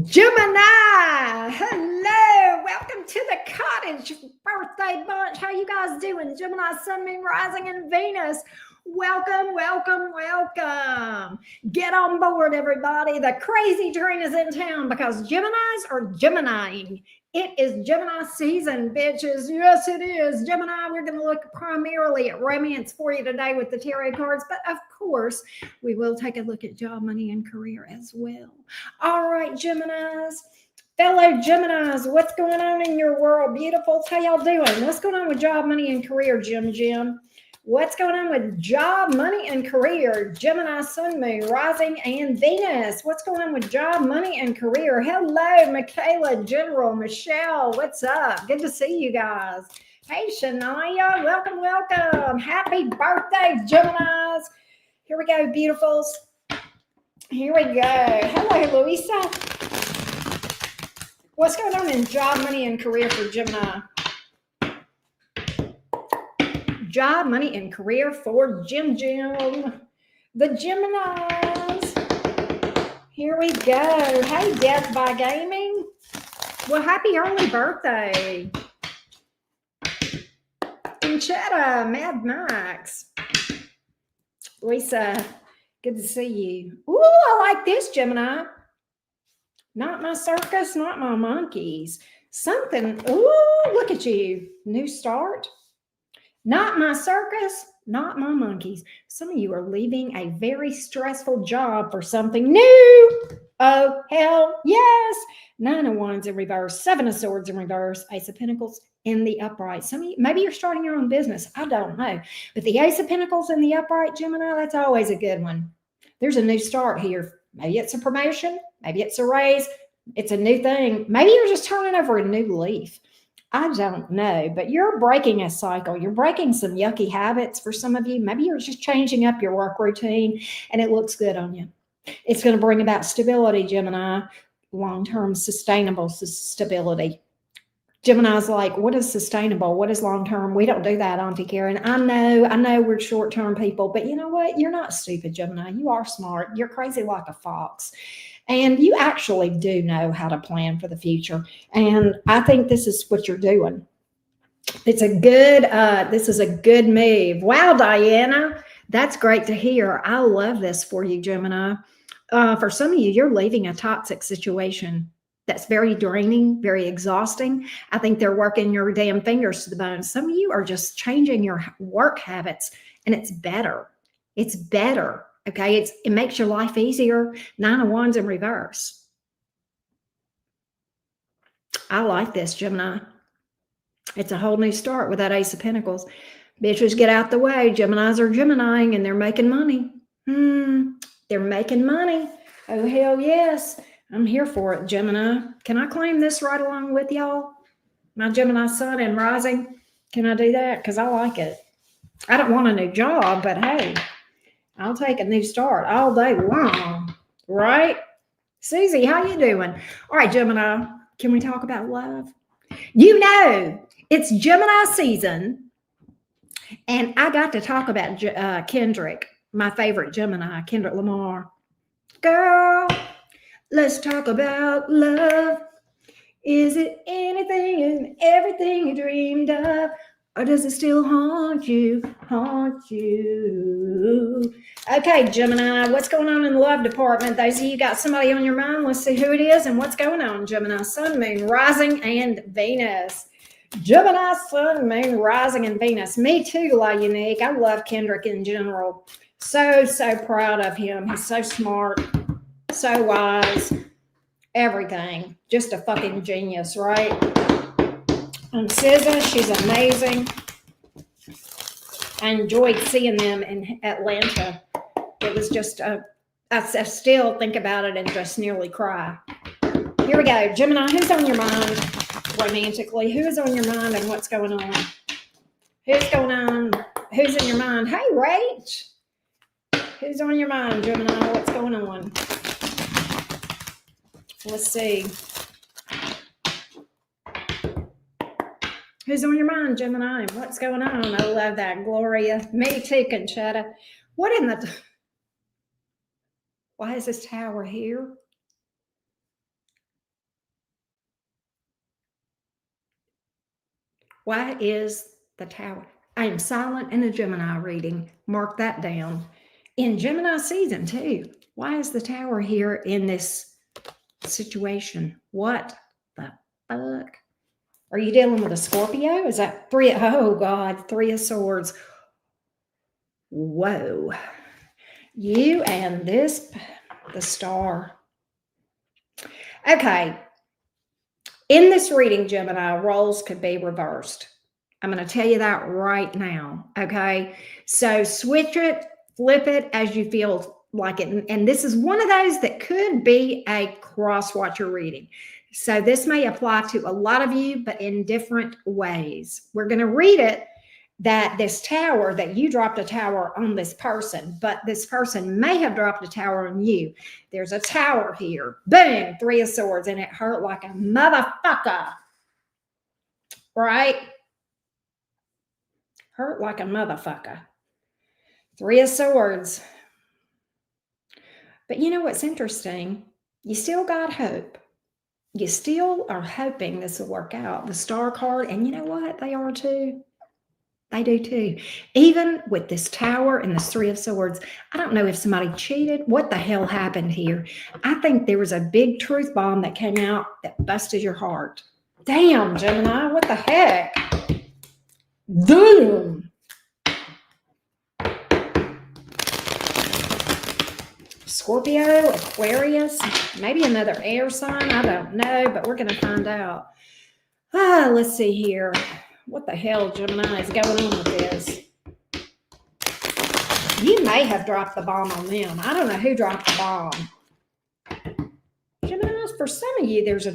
Gemini, hello, welcome to the Cottage birthday bunch. How you guys doing? Gemini, Sun, Moon, Rising, and Venus. Welcome, welcome, welcome. Get on board, everybody. The crazy train is in town because Geminis are Geminiing. It is Gemini season, bitches. Yes, it is. Gemini, we're going to look primarily at romance for you today with the tarot cards, but of course, we will take a look at job, money, and career as well. All right, Geminis. Fellow Geminis, what's going on in your world? Beautifuls, how y'all doing? What's going on with job, money, and career, Jim? What's going on with job, money, and career? Gemini, Sun, Moon, Rising, and Venus. What's going on with job, money, and career? Hello, Michaela, General, Michelle. What's up? Good to see you guys. Hey, Shania, welcome, welcome. Happy birthday, Geminis. Here we go, beautifuls. Here we go. Hello, Louisa. What's going on in job, money, and career for Gemini? Job, money, and career for Jim. The Geminis. Here we go. Hey, Death by Gaming. Well, happy early birthday. Conchetta, Mad Max. Lisa, good to see you. Ooh, I like this, Gemini. Not my circus, not my monkeys. Something, ooh, look at you. New start. Not my circus, not my monkeys. Some of you are leaving a very stressful job for something new. Oh, hell yes. 9 of Wands in reverse, 7 of Swords in reverse, Ace of Pentacles in the upright. Some of you, maybe you're starting your own business. I don't know. But the Ace of Pentacles in the upright, Gemini, that's always a good one. There's a new start here. Maybe it's a promotion. Maybe it's a raise. It's a new thing. Maybe you're just turning over a new leaf. I don't know, but you're breaking a cycle. You're breaking some yucky habits for some of you. Maybe you're just changing up your work routine and it looks good on you. It's going to bring about stability, Gemini, long-term sustainable stability. Gemini's like, what is sustainable? What is long-term? We don't do that, Auntie Karen. I know we're short-term people, but you know what? You're not stupid, Gemini. You are smart. You're crazy like a fox. And you actually do know how to plan for the future. And I think this is what you're doing. It's a good, this is a good move. Wow, Diana, that's great to hear. I love this for you, Gemini. For some of you, you're leaving a toxic situation that's very draining, very exhausting. I think they're working your damn fingers to the bone. Some of you are just changing your work habits and it's better. It's better. Okay, it makes your life easier. 9 of Wands in reverse. I like this, Gemini. It's a whole new start with that Ace of Pentacles. Bitches, get out the way. Geminis are Geminiing and they're making money. They're making money. Oh, hell yes. I'm here for it, Gemini. Can I claim this right along with y'all? My Gemini Sun and Rising. Can I do that? Because I like it. I don't want a new job, but hey. I'll take a new start all day long, right? Susie, how you doing? All right, Gemini, can we talk about love? You know, it's Gemini season, and I got to talk about Kendrick, my favorite Gemini, Kendrick Lamar. Girl, let's talk about love. Is it anything and everything you dreamed of? Or does it still haunt you? Okay, Gemini, what's going on in the love department? Those of you got somebody on your mind, let's see who it is and what's going on. Gemini, Sun, Moon, Rising, and Venus. Gemini, Sun, Moon, Rising, and Venus. Me too, La Unique. I love Kendrick in general. So proud of him. He's so smart, so wise, everything. Just a fucking genius, right? And SZA, she's amazing. I enjoyed seeing them in Atlanta. It was just, I still think about it and just nearly cry. Here we go. Gemini, who's on your mind romantically? Who is on your mind and what's going on? Who's going on? Who's in your mind? Hey, Rach. Who's on your mind, Gemini? What's going on? Let's see. Who's on your mind, Gemini? What's going on? I love that, Gloria. Me too, Conchetta. What in the... Why is this tower here? Why is the Tower? I am silent in a Gemini reading. Mark that down. In Gemini season too. Why is the Tower here in this situation? What the fuck? Are you dealing with a Scorpio? Is that three? Oh God, Three of Swords. Whoa. You and this, the Star. Okay. In this reading, Gemini, roles could be reversed. I'm going to tell you that right now. Okay. So switch it, flip it as you feel like it. And this is one of those that could be a cross-watcher reading. So this may apply to a lot of you, but in different ways. We're going to read it that this tower, that you dropped a tower on this person, but this person may have dropped a tower on you. There's a tower here. Boom, Three of Swords, and it hurt like a motherfucker. Right? Hurt like a motherfucker. Three of Swords. But you know what's interesting? You still got hope. You still are hoping this will work out. The Star card, and you know what? They are too. They do too. Even with this Tower and this Three of Swords, I don't know if somebody cheated. What the hell happened here? I think there was a big truth bomb that came out that busted your heart. Damn, Gemini, what the heck? Damn. Scorpio, Aquarius, maybe another air sign. I don't know, but we're going to find out. Let's see here. What the hell, Gemini, is going on with this? You may have dropped the bomb on them. I don't know who dropped the bomb. Gemini, for some of you, there's a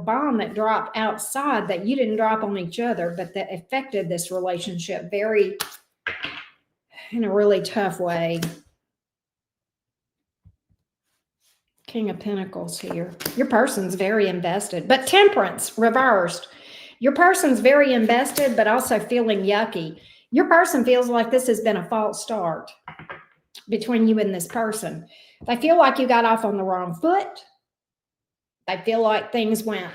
bomb that dropped outside that you didn't drop on each other, but that affected this relationship in a really tough way. King of Pentacles here. Your person's very invested, but Temperance reversed. Your person's very invested, but also feeling yucky. Your person feels like this has been a false start between you and this person. They feel like you got off on the wrong foot. They feel like things went.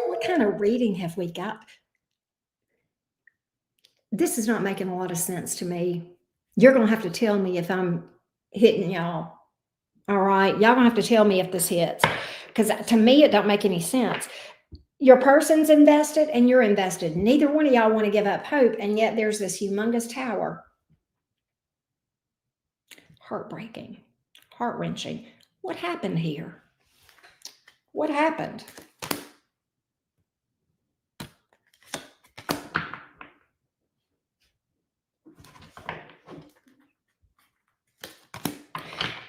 What kind of reading have we got? This is not making a lot of sense to me. You're going to have to tell me if I'm hitting y'all. All right. Y'all going to have to tell me if this hits. Because to me, it don't make any sense. Your person's invested and you're invested. Neither one of y'all want to give up hope. And yet there's this humongous tower. Heartbreaking. Heart-wrenching. What happened here? What happened?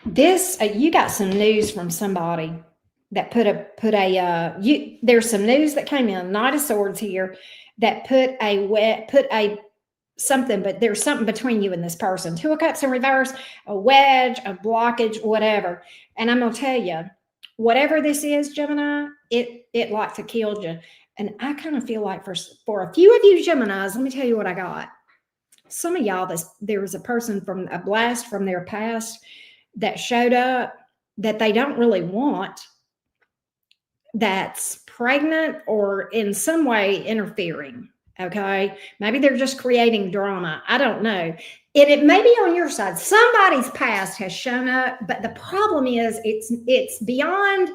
This, you got some news from somebody that there's some news that came in, Knight of Swords here, that something, but there's something between you and this person. Two of Cups in reverse, a wedge, a blockage, whatever. And I'm going to tell you, whatever this is, Gemini, it like to kill you. And I kind of feel like for a few of you Geminis, let me tell you what I got. Some of y'all, there was a person from a blast from their past that showed up that they don't really want, that's pregnant or in some way interfering. Okay. Maybe they're just creating drama. I don't know. And it may be on your side. Somebody's past has shown up, but the problem is it's beyond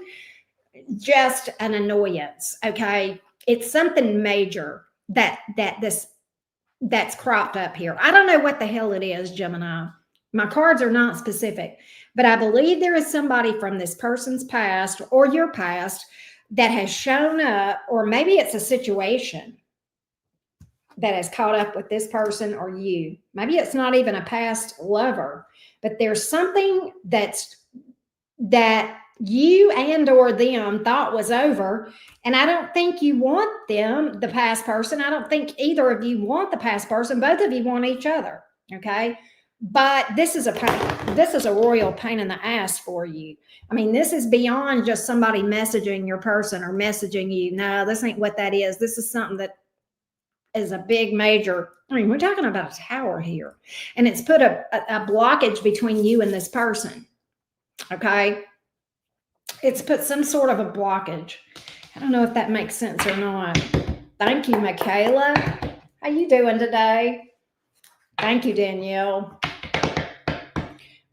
just an annoyance. Okay. It's something major that's cropped up here. I don't know what the hell it is, Gemini. My cards are not specific, but I believe there is somebody from this person's past or your past that has shown up, or maybe it's a situation that has caught up with this person or you. Maybe it's not even a past lover, but there's something that you and or them thought was over. And I don't think you want them, the past person. I don't think either of you want the past person. Both of you want each other. Okay. But this is a royal pain in the ass for you. I mean, this is beyond just somebody messaging your person or messaging you. No, this ain't what that is. This is something that is a big major. I mean, we're talking about a tower here, and it's put a blockage between you and this person. Okay. It's put some sort of a blockage. I don't know if that makes sense or not. Thank you, Michaela. How you doing today? Thank you, Danielle.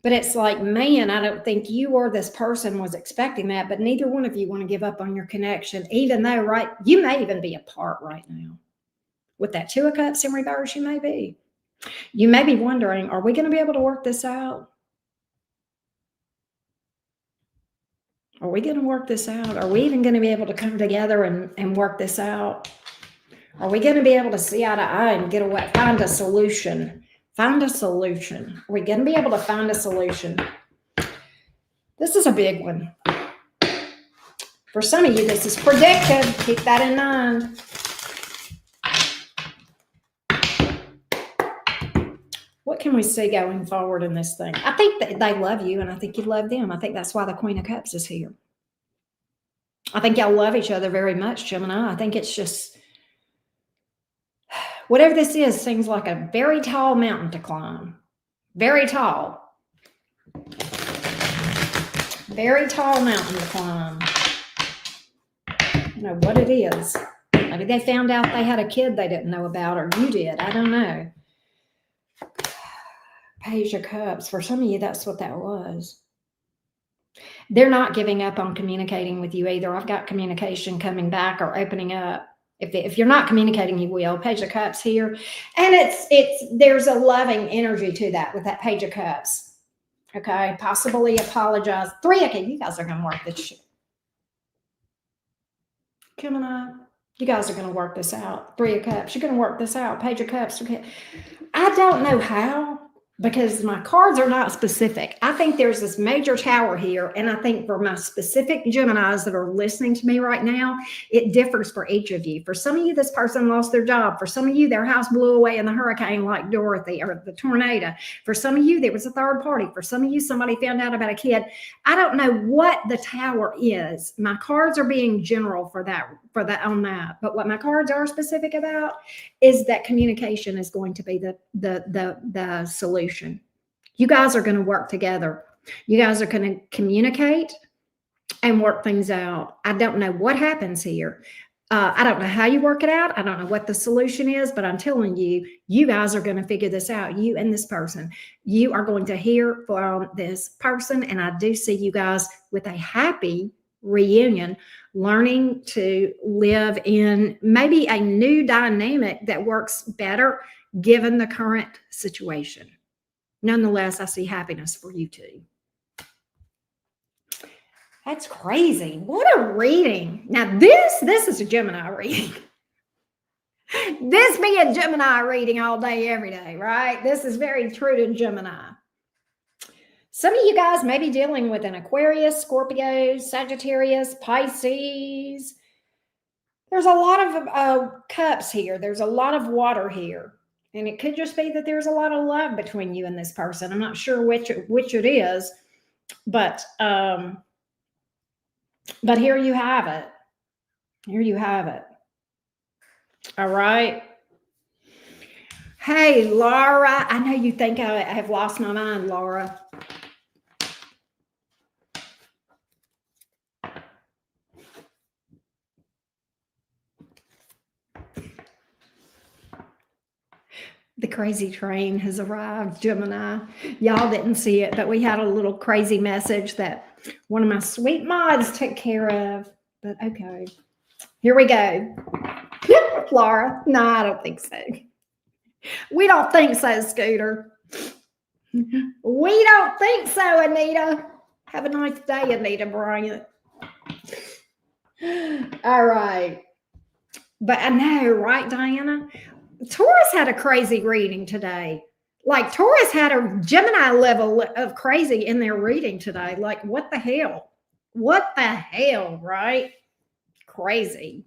But it's like, man, I don't think you or this person was expecting that, but neither one of you want to give up on your connection, even though, right, you may even be apart right now. With that Two of Cups in reverse, you may be. You may be wondering, are we going to be able to work this out? Are we going to work this out? Are we even going to be able to come together and work this out? Are we going to be able to see eye to eye and get away, find a solution? Find a solution. Are we going to be able to find a solution? This is a big one. For some of you, this is predicted. Keep that in mind. What can we see going forward in this thing? I think that they love you, and I think you love them. I think that's why the Queen of Cups is here. I think y'all love each other very much, Gemini. I think it's just, whatever this is, seems like a very tall mountain to climb. Very tall. Very tall mountain to climb. You know what it is. Maybe they found out they had a kid they didn't know about, or you did. I don't know. Page of Cups. For some of you, that's what that was. They're not giving up on communicating with you either. I've got communication coming back or opening up. If you're not communicating, you will. Page of Cups here. And there's a loving energy to that with that Page of Cups. Okay. Possibly apologize. Okay, you guys are going to work this shit. Gemini, you guys are going to work this out. Three of Cups. You're going to work this out. Page of Cups. Okay. I don't know how, because my cards are not specific. I think there's this major tower here, and I think for my specific Geminis that are listening to me right now, it differs for each of you. For some of you, this person lost their job. For some of you, their house blew away in the hurricane like Dorothy, or the tornado. For some of you, there was a third party. For some of you, somebody found out about a kid. I don't know what the tower is. My cards are being general for that on that. But what my cards are specific about is that communication is going to be the solution. You guys are going to work together. You guys are going to communicate and work things out. I don't know what happens here. I don't know how you work it out. I don't know what the solution is, but I'm telling you, you guys are going to figure this out. You and this person, you are going to hear from this person. And I do see you guys with a happy reunion, learning to live in maybe a new dynamic that works better given the current situation. Nonetheless, I see happiness for you too. That's crazy. What a reading. Now this is a Gemini reading. This be a Gemini reading all day, every day, right? This is very true to Gemini. Some of you guys may be dealing with an Aquarius, Scorpio, Sagittarius, Pisces. There's a lot of cups here. There's a lot of water here. And it could just be that there's a lot of love between you and this person. I'm not sure which it is, but here you have it. Here you have it. All right. Hey, Laura. I know you think I have lost my mind, Laura. The crazy train has arrived, Gemini. Y'all didn't see it, but we had a little crazy message that one of my sweet mods took care of. But okay, here we go. Laura, no, I don't think so. We don't think so, Scooter. We don't think so, Anita. Have a nice day, Anita Bryant. All right. But I know, right, Diana? Taurus had a crazy reading today. Like Taurus had a Gemini level of crazy in their reading today. Like, what the hell? What the hell, right? Crazy.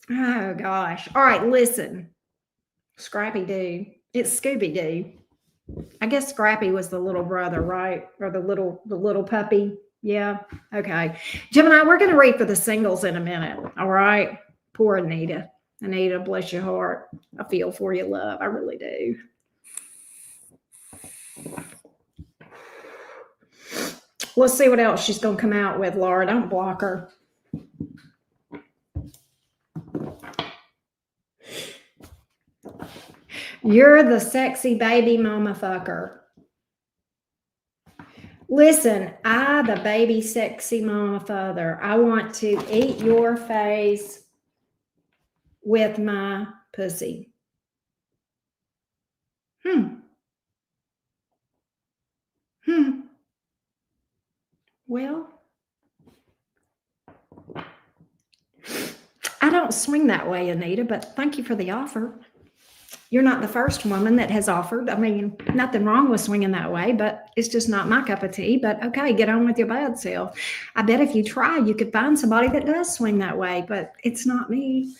Oh, gosh. All right, listen. Scrappy Doo. It's Scooby Doo. I guess Scrappy was the little brother, right? Or the little puppy. Yeah. Okay. Gemini, we're going to read for the singles in a minute. All right. Poor Anita. Anita, bless your heart. I feel for you, love. I really do. Let's see what else she's going to come out with, Laura. Don't block her. You're the sexy baby mama fucker. Listen, the baby sexy mama father, I want to eat your face with my pussy. Well, I don't swing that way, Anita, but thank you for the offer. You're not the first woman that has offered. I mean, nothing wrong with swinging that way, but it's just not my cup of tea. But okay, get on with your bad self. I bet if you try, you could find somebody that does swing that way, but it's not me.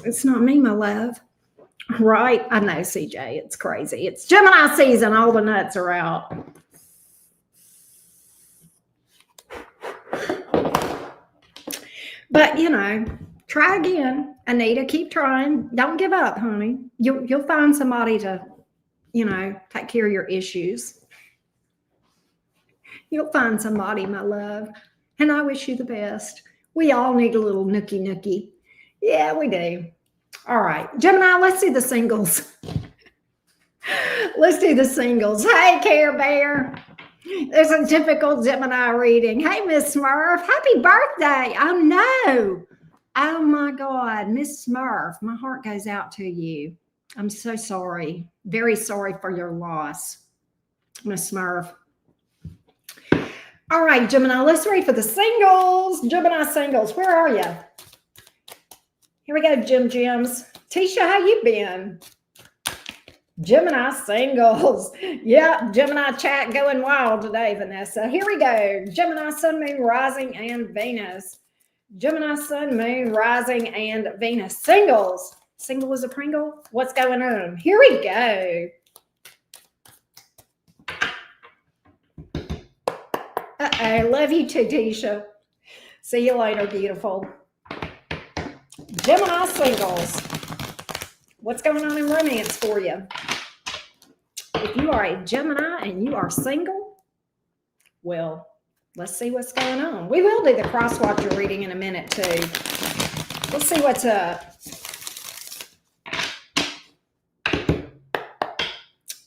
It's not me, my love. Right? I know, CJ. It's crazy. It's Gemini season. All the nuts are out. But, try again. Anita, keep trying. Don't give up, honey. You'll find somebody to, take care of your issues. You'll find somebody, my love. And I wish you the best. We all need a little nookie. Yeah, we do. All right. Gemini, let's do the singles. Let's do the singles. Hey, Care Bear. There's a typical Gemini reading. Hey, Miss Smurf. Happy birthday. Oh, no. Oh, my God. Miss Smurf, my heart goes out to you. I'm so sorry. Very sorry for your loss, Miss Smurf. All right, Gemini, let's read for the singles. Gemini singles, where are you? Here we go, Jims. Tisha, how you been? Gemini singles. Yeah, Gemini chat going wild today, Vanessa. Here we go. Gemini, Sun, Moon, Rising, and Venus. Gemini, Sun, Moon, Rising, and Venus. Singles. Single as a Pringle? What's going on? Here we go. Uh-oh. Love you too, Tisha. See you later, beautiful. Gemini singles. What's going on in romance for you? If you are a Gemini and you are single, well, let's see what's going on. We will do the cross-watcher reading in a minute, too. Let's see what's up.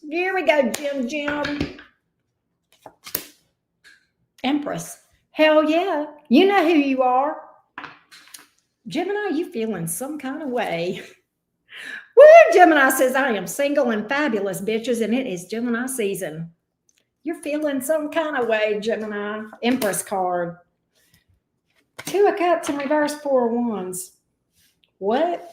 Here we go, Jim. Empress. Hell yeah. You know who you are. Gemini, you feeling some kind of way. Woo! Gemini says, I am single and fabulous, bitches, and it is Gemini season. You're feeling some kind of way, Gemini. Empress card. 2 of Cups in reverse, 4 of Wands. What?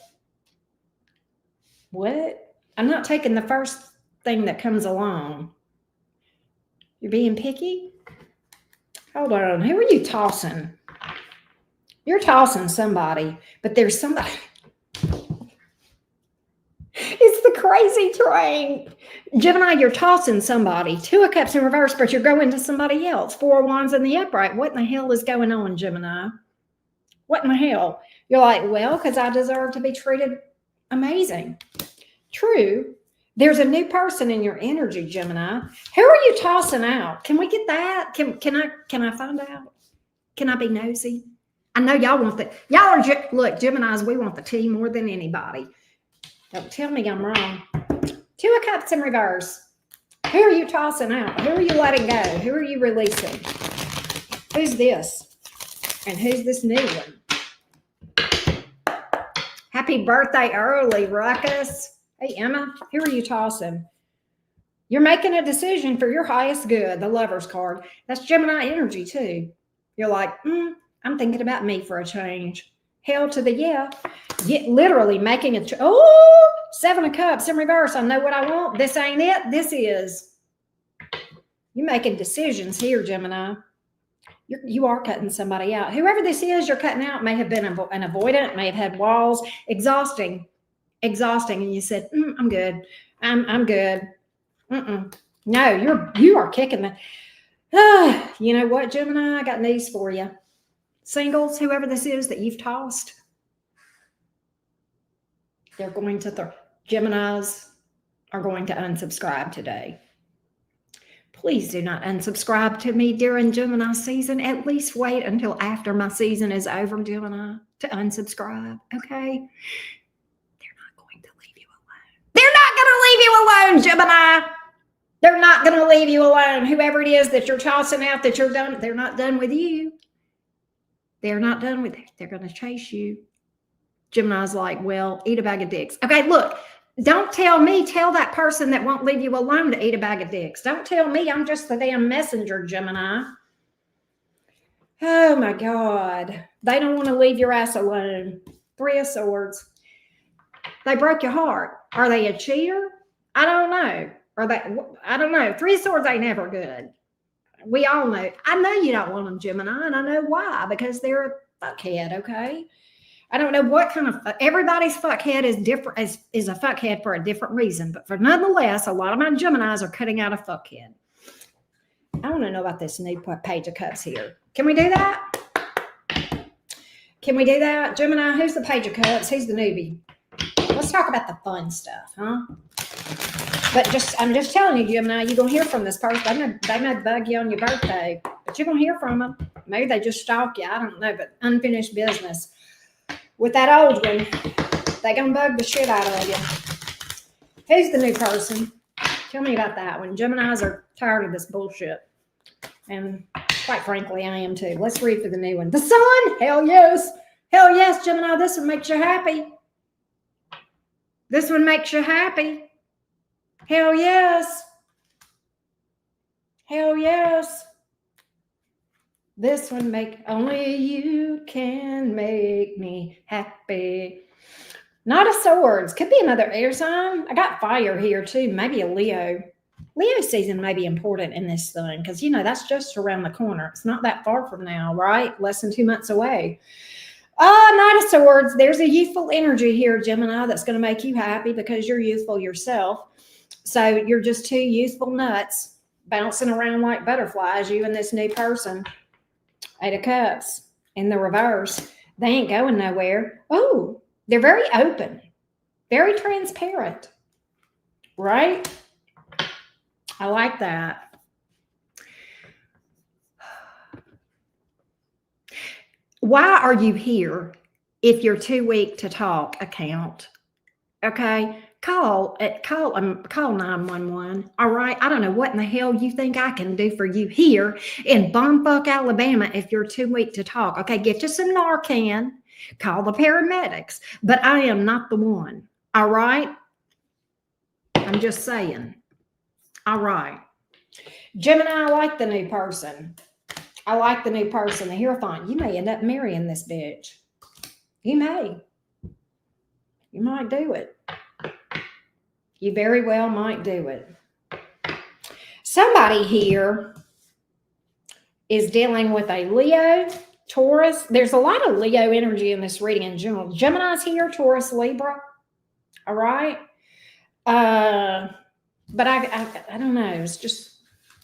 I'm not taking the first thing that comes along. You're being picky? Hold on. Who are you tossing? You're tossing somebody, but there's somebody. It's the crazy train. Gemini, you're tossing somebody. 2 of Cups in reverse, but you're going to somebody else. 4 of Wands in the upright. What in the hell is going on, Gemini? What in the hell? You're like, well, because I deserve to be treated amazing. True. There's a new person in your energy, Gemini. Who are you tossing out? Can we get that? Can I find out? Can I be nosy? I know y'all want the, y'all are, look, Geminis, we want the tea more than anybody. Don't tell me I'm wrong. 2 of Cups in reverse. Who are you tossing out? Who are you letting go? Who are you releasing? Who's this? And who's this new one? Happy birthday early, Ruckus. Hey, Emma, who are you tossing? You're making a decision for your highest good, the Lover's card. That's Gemini energy, too. You're like, I'm thinking about me for a change. Hell to the yeah. Literally making a oh, 7 of Cups in reverse. I know what I want. This ain't it. This is. You're making decisions here, Gemini. You are cutting somebody out. Whoever this is you're cutting out may have been an avoidant, may have had walls. Exhausting. And you said, I'm good. I'm good. No, you are kicking the. You know what, Gemini? I got news for you. Singles, whoever this is that you've tossed, they're going to, Geminis are going to unsubscribe today. Please do not unsubscribe to me during Gemini season. At least wait until after my season is over, Gemini, to unsubscribe, okay? They're not going to leave you alone. They're not going to leave leave you alone, Gemini. They're not going to leave you alone. Whoever it is that you're tossing out, that you're done, they're not done with you. They're not done with it. They're going to chase you. Gemini's like, well, eat a bag of dicks. Okay, look, don't tell me. Tell that person that won't leave you alone to eat a bag of dicks. Don't tell me. I'm just the damn messenger, Gemini. Oh, my God. They don't want to leave your ass alone. 3 of Swords. They broke your heart. Are they a cheater? I don't know. I don't know. 3 of Swords ain't never good. We all know. I know you don't want them, Gemini, and I know why. Because they're a fuckhead, okay? I don't know what kind of, everybody's fuckhead is different, is a fuckhead for a different reason. But for nonetheless, a lot of my Geminis are cutting out a fuckhead. I want to know about this new Page of Cups here. Can we do that? Can we do that? Gemini, who's the Page of Cups? Who's the newbie? Let's talk about the fun stuff, huh? But I'm just telling you, Gemini, you're going to hear from this person. They may bug you on your birthday, but you're going to hear from them. Maybe they just stalk you. I don't know, but unfinished business. With that old one, they going to bug the shit out of you. Who's the new person? Tell me about that one. Geminis are tired of this bullshit. And quite frankly, I am too. Let's read for the new one. The Sun! Hell yes! Hell yes, Gemini. This one makes you happy. This one makes you happy. Hell yes. Hell yes. This one only you can make me happy. Knight of Swords. Could be another air sign. I got fire here too. Maybe a Leo. Leo season may be important in this thing because, you know, that's just around the corner. It's not that far from now, right? Less than 2 months away. Knight of Swords. There's a youthful energy here, Gemini, that's going to make you happy because you're youthful yourself. So you're just 2 youthful nuts bouncing around like butterflies, you and this new person. 8 of Cups in the reverse. They ain't going nowhere. Oh, they're very open, very transparent, right? I like that. Why are you here if you're too weak to talk? Account. Okay. Call 911. All right. I don't know what in the hell you think I can do for you here in bumfuck Alabama if you're too weak to talk. Okay. Get you some Narcan. Call the paramedics. But I am not the one. All right. I'm just saying. All right. Gemini, I like the new person. I like the new person. The Hierophant. You may end up marrying this bitch. You may. You might do it. You very well might do it. Somebody here is dealing with a Leo, Taurus. There's a lot of Leo energy in this reading in general. Gemini's here, Taurus, Libra. All right. But I don't know. It's just,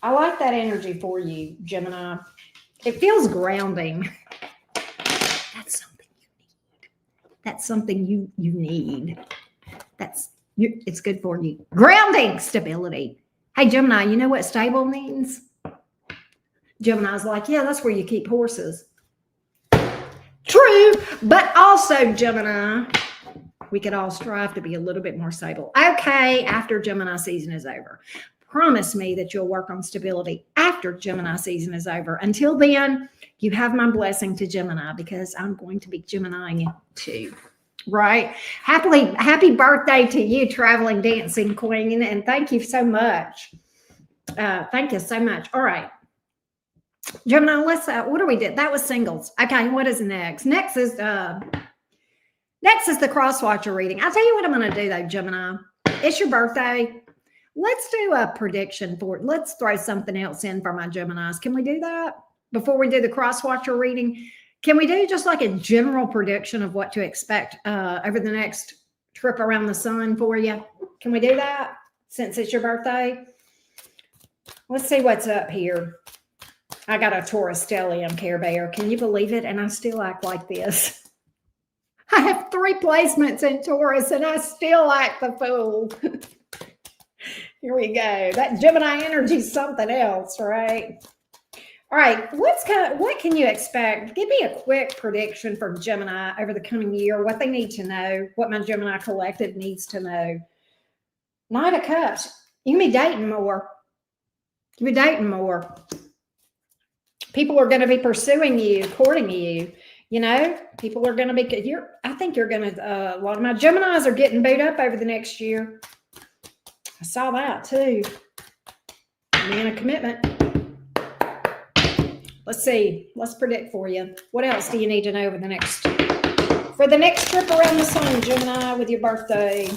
I like that energy for you, Gemini. It feels grounding. That's something you need. That's something you need. It's good for you. Grounding, stability. Hey, Gemini, you know what stable means? Gemini's like, yeah, that's where you keep horses. True, but also, Gemini, we could all strive to be a little bit more stable. Okay, after Gemini season is over. Promise me that you'll work on stability after Gemini season is over. Until then, you have my blessing to Gemini because I'm going to be Gemini too. Right. Happy birthday to you, traveling dancing queen. And thank you so much. Thank you so much. All right. Gemini, let's what do we do? That was singles. Okay, what is next? Next is the cross-watcher reading. I'll tell you what I'm going to do though, Gemini. It's your birthday. Let's do a prediction for it. Let's throw something else in for my Geminis. Can we do that before we do the cross-watcher reading? Can we do just like a general prediction of what to expect over the next trip around the sun for you? Can we do that since it's your birthday? Let's see what's up here. I got a Taurus stellium, Care Bear. Can you believe it? And I still act like this. I have 3 placements in Taurus and I still act the fool. Here we go. That Gemini energy is something else, right? All right, what can you expect? Give me a quick prediction for Gemini over the coming year, what they need to know, what my Gemini collective needs to know. Knight of Cups. You can be dating more. You can be dating more. People are going to be pursuing you, courting you. You know, people are going to be, I think you're going to, a lot of my Geminis are getting booed up over the next year. I saw that too. Man of commitment. Let's see. Let's predict for you. What else do you need to know for the next trip around the sun, Gemini, with your birthday?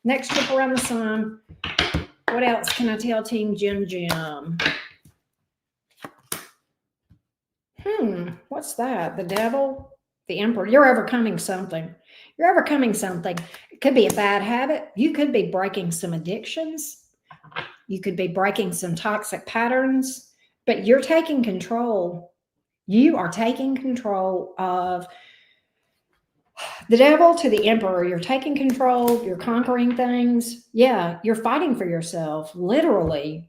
Next trip around the sun. What else can I tell Team Jim? What's that? The devil? The emperor? You're overcoming something. You're overcoming something. It could be a bad habit. You could be breaking some addictions. You could be breaking some toxic patterns, but you're taking control. You are taking control of the devil to the emperor. You're taking control. You're conquering things. Yeah, you're fighting for yourself, literally.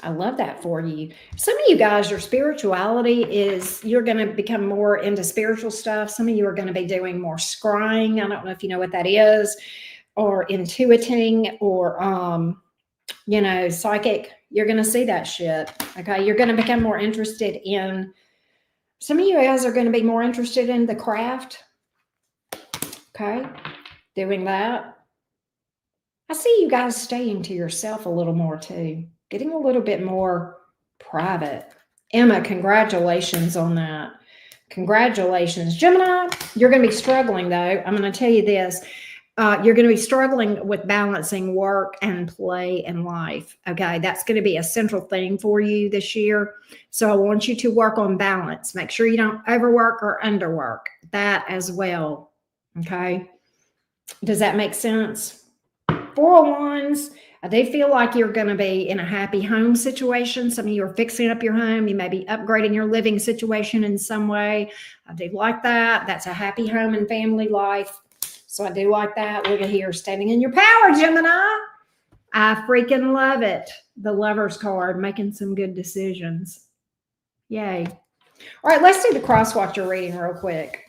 I love that for you. Some of you guys, your spirituality is, you're going to become more into spiritual stuff. Some of you are going to be doing more scrying. I don't know if you know what that is, or intuiting, or, you know, psychic. You're going to see that shit. Okay. You're going to become more interested in, some of you guys are going to be more interested in the craft. Okay. Doing that. I see you guys staying to yourself a little more too. Getting a little bit more private. Emma, congratulations on that. Congratulations. Gemini, you're going to be struggling though. I'm going to tell you this. You're going to be struggling with balancing work and play and life. Okay. That's going to be a central thing for you this year. So I want you to work on balance. Make sure you don't overwork or underwork. That as well. Okay. Does that make sense? 4 of Wands. I do feel like you're going to be in a happy home situation. Some of you are fixing up your home. You may be upgrading your living situation in some way. I do like that. That's a happy home and family life. So I do like that. Look at here, standing in your power, Gemini. I freaking love it. The Lover's card, making some good decisions. Yay. All right, let's do the cross-watcher reading real quick.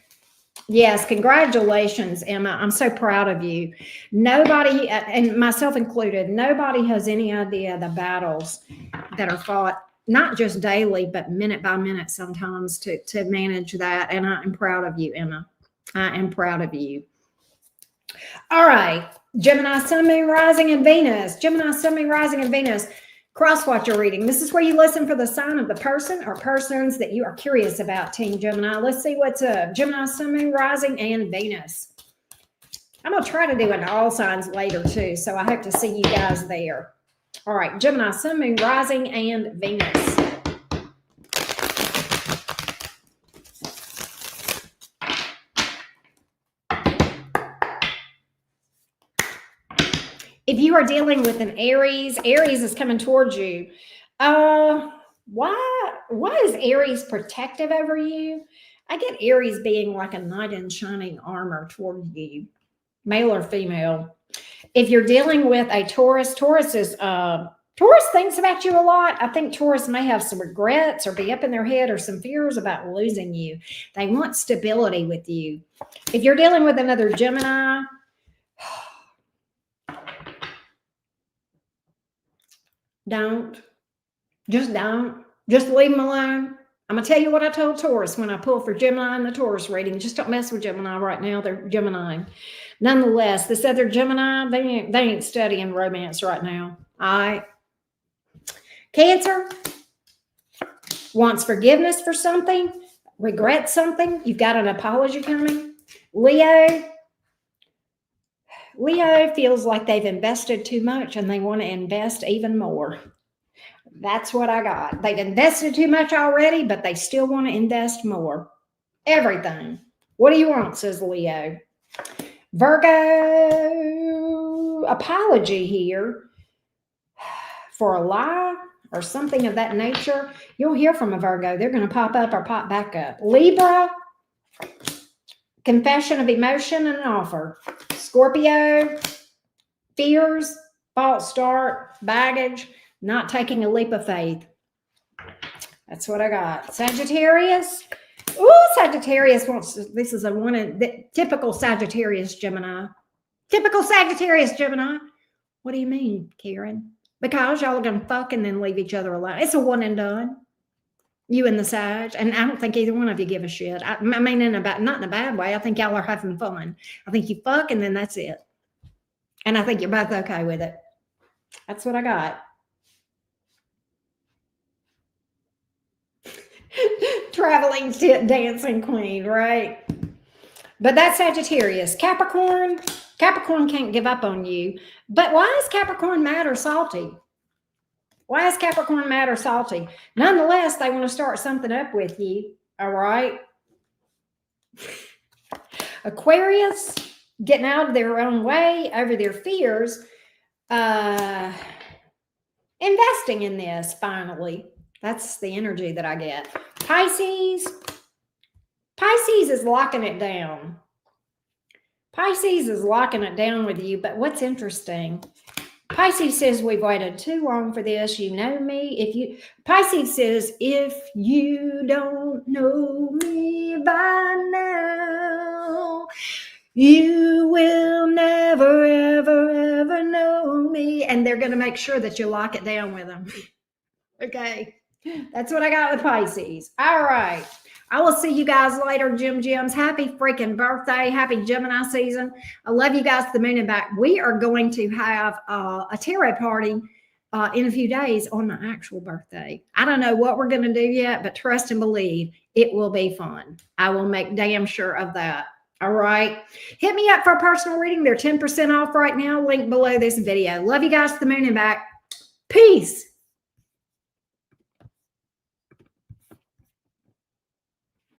Yes, congratulations, Emma. I'm so proud of you. Nobody, and myself included, nobody has any idea the battles that are fought, not just daily, but minute by minute sometimes to manage that. And I am proud of you, Emma. I am proud of you. All right, Gemini, Sun, Moon, Rising, and Venus. Gemini, Sun, Moon, Rising, and Venus. Cross-watcher reading. This is where you listen for the sign of the person or persons that you are curious about, Team Gemini. Let's see what's up. Gemini, Sun, Moon, Rising, and Venus. I'm going to try to do an all signs later too, so I hope to see you guys there. All right, Gemini, Sun, Moon, Rising, and Venus. If you are dealing with an Aries, Aries is coming towards you. Why is Aries protective over you? I get Aries being like a knight in shining armor toward you, male or female. If you're dealing with a Taurus, Taurus thinks about you a lot. I think Taurus may have some regrets or be up in their head or some fears about losing you. They want stability with you. If you're dealing with another Gemini, don't. Just leave them alone. I'm going to tell you what I told Taurus when I pulled for Gemini in the Taurus reading. Just don't mess with Gemini right now. They're Gemini. Nonetheless, this other Gemini, they ain't studying romance right now. All right. Cancer wants forgiveness for something, regrets something. You've got an apology coming. Leo feels like they've invested too much and they want to invest even more. That's what I got. They've invested too much already, but they still want to invest more. Everything. What do you want, says Leo. Virgo, apology here for a lie or something of that nature. You'll hear from a Virgo. They're going to pop up or pop back up. Libra, confession of emotion and an offer. Scorpio, fears, false start, baggage, not taking a leap of faith. That's what I got. Sagittarius. Ooh, Sagittarius wants, this is typical Sagittarius Gemini. Typical Sagittarius Gemini What do you mean, Karen? Because y'all are going to fuck and then leave each other alone. It's a one and done. You and the Sag, and I don't think either one of you give a shit. I mean, not in a bad way. I think y'all are having fun. I think you fuck and then that's it. And I think you're both okay with it. That's what I got. Traveling dancing queen, right? But that's Sagittarius. Capricorn can't give up on you. But why is Capricorn mad or salty? Why is Capricorn mad or salty? Nonetheless, they want to start something up with you. All right. Aquarius, getting out of their own way over their fears. Investing in this, finally. That's the energy that I get. Pisces is locking it down. Pisces is locking it down with you, but what's interesting, Pisces says, we've waited too long for this. You know me. Pisces says, if you don't know me by now, you will never, ever, ever know me. And they're going to make sure that you lock it down with them. Okay. That's what I got with Pisces. All right. I will see you guys later, Gems. Happy freaking birthday. Happy Gemini season. I love you guys to the moon and back. We are going to have a tarot party in a few days on my actual birthday. I don't know what we're going to do yet, but trust and believe it will be fun. I will make damn sure of that. All right. Hit me up for a personal reading. They're 10% off right now. Link below this video. Love you guys to the moon and back. Peace.